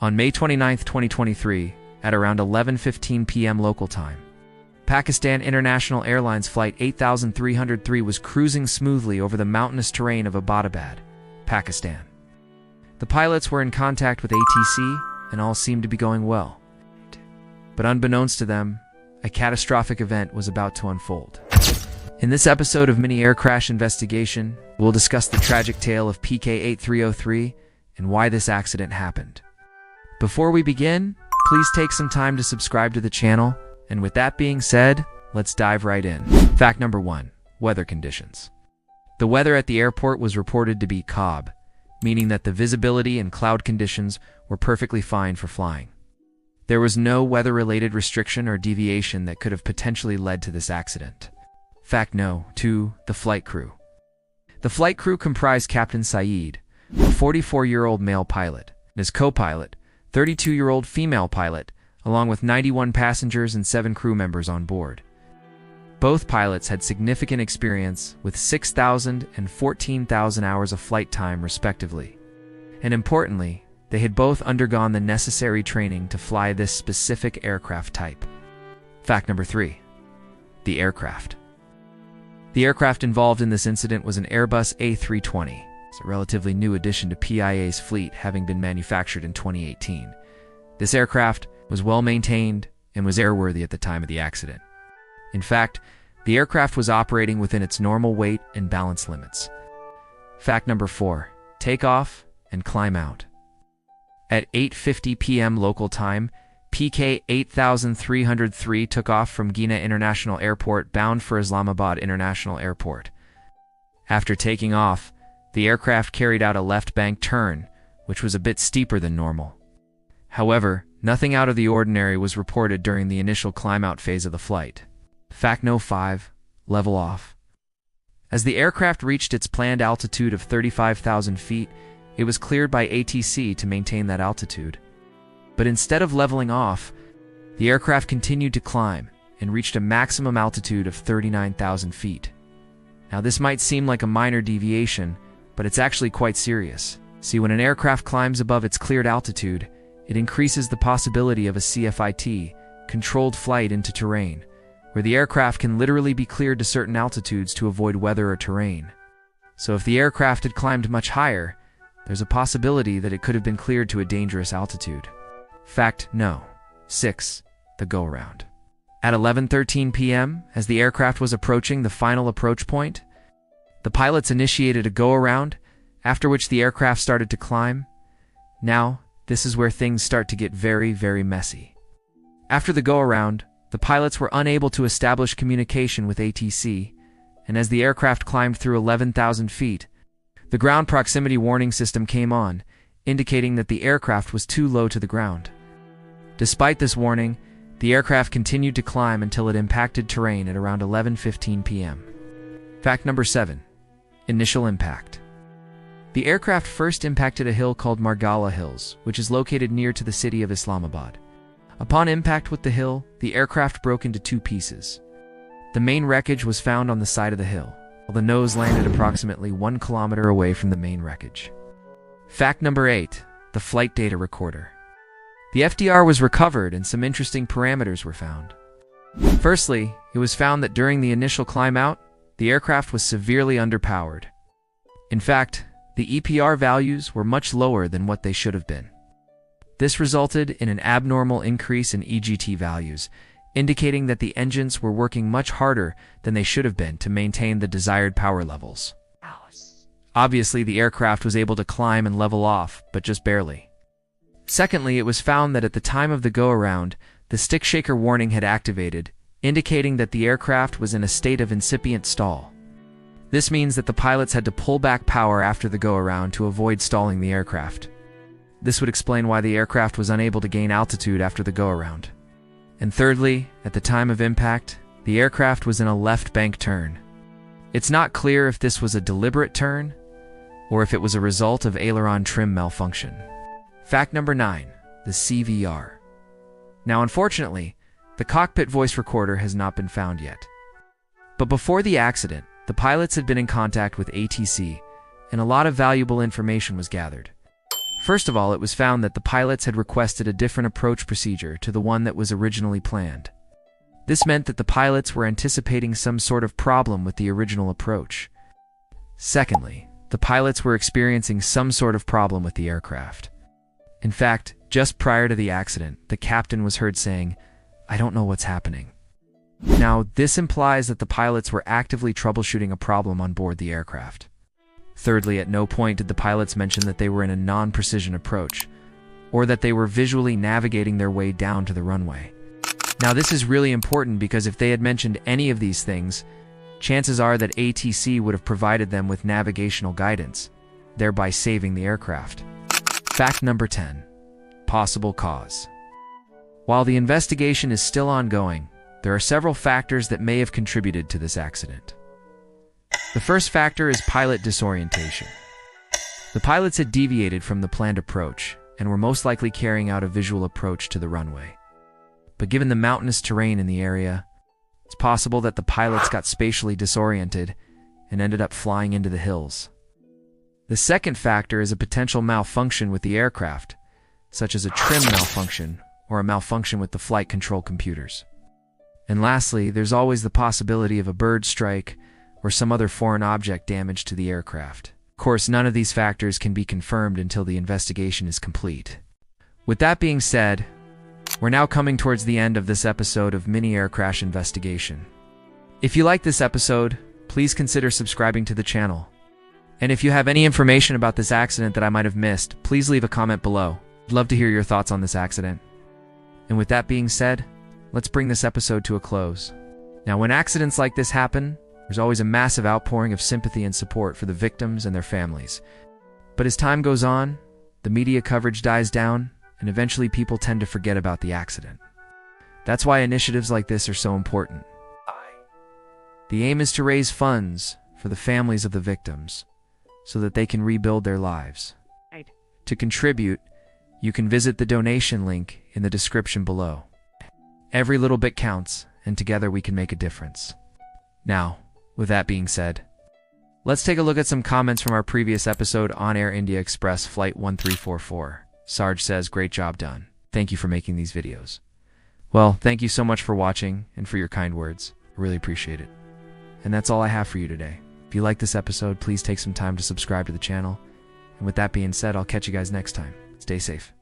On May 29, 2023, at around 11:15 p.m. local time, Pakistan International Airlines Flight 8303 was cruising smoothly over the mountainous terrain of Abbottabad, Pakistan. The pilots were in contact with ATC, and all seemed to be going well. But unbeknownst to them, a catastrophic event was about to unfold. In this episode of Mini Air Crash Investigation, we'll discuss the tragic tale of PK8303 and why this accident happened. Before we begin, please take some time to subscribe to the channel, and with that being said, let's dive right in. Fact number 1. Weather conditions. The weather at the airport was reported to be COB, meaning that the visibility and cloud conditions were perfectly fine for flying. There was no weather-related restriction or deviation that could have potentially led to this accident. Fact no. 2. The flight crew. The flight crew comprised Captain Saeed, a 44-year-old male pilot, and his co-pilot, 32-year-old female pilot, along with 91 passengers and 7 crew members on board. Both pilots had significant experience with 6,000 and 14,000 hours of flight time respectively. And importantly, they had both undergone the necessary training to fly this specific aircraft type. Fact number 3. The aircraft. The aircraft involved in this incident was an Airbus A320. It's a relatively new addition to PIA's fleet, having been manufactured in 2018. This aircraft was well maintained and was airworthy at the time of the accident. In fact, the aircraft was operating within its normal weight and balance limits. Fact number 4. Takeoff and climb out. At 8:50 p.m. local time, PK8303 took off from Gina International Airport bound for Islamabad International Airport. After taking off, the aircraft carried out a left bank turn, which was a bit steeper than normal. However, nothing out of the ordinary was reported during the initial climb-out phase of the flight. Fact no. 5. Level off. As the aircraft reached its planned altitude of 35,000 feet, it was cleared by ATC to maintain that altitude. But instead of leveling off, the aircraft continued to climb and reached a maximum altitude of 39,000 feet. Now this might seem like a minor deviation, but it's actually quite serious. See, when an aircraft climbs above its cleared altitude, it increases the possibility of a CFIT, controlled flight into terrain, where the aircraft can literally be cleared to certain altitudes to avoid weather or terrain. So if the aircraft had climbed much higher, there's a possibility that it could have been cleared to a dangerous altitude. Fact no. 6. The go-around. At 11:13 p.m., as the aircraft was approaching the final approach point, the pilots initiated a go-around, after which the aircraft started to climb. Now, this is where things start to get very, very messy. After the go-around, the pilots were unable to establish communication with ATC, and as the aircraft climbed through 11,000 feet, the ground proximity warning system came on, indicating that the aircraft was too low to the ground. Despite this warning, the aircraft continued to climb until it impacted terrain at around 11:15 p.m. Fact number 7. Initial impact. The aircraft first impacted a hill called Margala Hills, which is located near to the city of Islamabad. Upon impact with the hill, the aircraft broke into 2 pieces. The main wreckage was found on the side of the hill, while the nose landed approximately 1 kilometer away from the main wreckage. Fact number 8. The flight data recorder. The FDR was recovered and some interesting parameters were found. Firstly, it was found that during the initial climb-out, the aircraft was severely underpowered. In fact, the EPR values were much lower than what they should have been. This resulted in an abnormal increase in EGT values, indicating that the engines were working much harder than they should have been to maintain the desired power levels. Obviously, the aircraft was able to climb and level off, but just barely. Secondly, it was found that at the time of the go-around, the stick shaker warning had activated, indicating that the aircraft was in a state of incipient stall. This means that the pilots had to pull back power after the go-around to avoid stalling the aircraft. This would explain why the aircraft was unable to gain altitude after the go-around. And thirdly, at the time of impact, the aircraft was in a left bank turn. It's not clear if this was a deliberate turn, or if it was a result of aileron trim malfunction. Fact number 9. The CVR. Now unfortunately, the cockpit voice recorder has not been found yet. But before the accident, the pilots had been in contact with ATC, and a lot of valuable information was gathered. First of all, it was found that the pilots had requested a different approach procedure to the one that was originally planned. This meant that the pilots were anticipating some sort of problem with the original approach. Secondly, the pilots were experiencing some sort of problem with the aircraft. In fact, just prior to the accident, the captain was heard saying, "I don't know what's happening." Now, this implies that the pilots were actively troubleshooting a problem on board the aircraft. Thirdly, at no point did the pilots mention that they were in a non-precision approach, or that they were visually navigating their way down to the runway. Now, this is really important because if they had mentioned any of these things, chances are that ATC would have provided them with navigational guidance, thereby saving the aircraft. Fact number 10. Possible cause. While the investigation is still ongoing, there are several factors that may have contributed to this accident. The first factor is pilot disorientation. The pilots had deviated from the planned approach and were most likely carrying out a visual approach to the runway. But given the mountainous terrain in the area, it's possible that the pilots got spatially disoriented and ended up flying into the hills. The second factor is a potential malfunction with the aircraft, such as a trim malfunction or a malfunction with the flight control computers. And lastly, there's always the possibility of a bird strike or some other foreign object damage to the aircraft. Of course, none of these factors can be confirmed until the investigation is complete. With that being said, we're now coming towards the end of this episode of Mini Air Crash Investigation. If you like this episode, please consider subscribing to the channel. And if you have any information about this accident that I might have missed, please leave a comment below. I'd love to hear your thoughts on this accident. And with that being said, let's bring this episode to a close. Now, when accidents like this happen, there's always a massive outpouring of sympathy and support for the victims and their families. But as time goes on, the media coverage dies down, and eventually people tend to forget about the accident. That's why initiatives like this are so important. The aim is to raise funds for the families of the victims so that they can rebuild their lives. To contribute, you can visit the donation link in the description below. Every little bit counts, and together we can make a difference. Now, with that being said, let's take a look at some comments from our previous episode on Air India Express Flight 1344. Sarge says, "Great job done. Thank you for making these videos." Well, thank you so much for watching and for your kind words. I really appreciate it. And that's all I have for you today. If you like this episode, please take some time to subscribe to the channel. And with that being said, I'll catch you guys next time. Stay safe.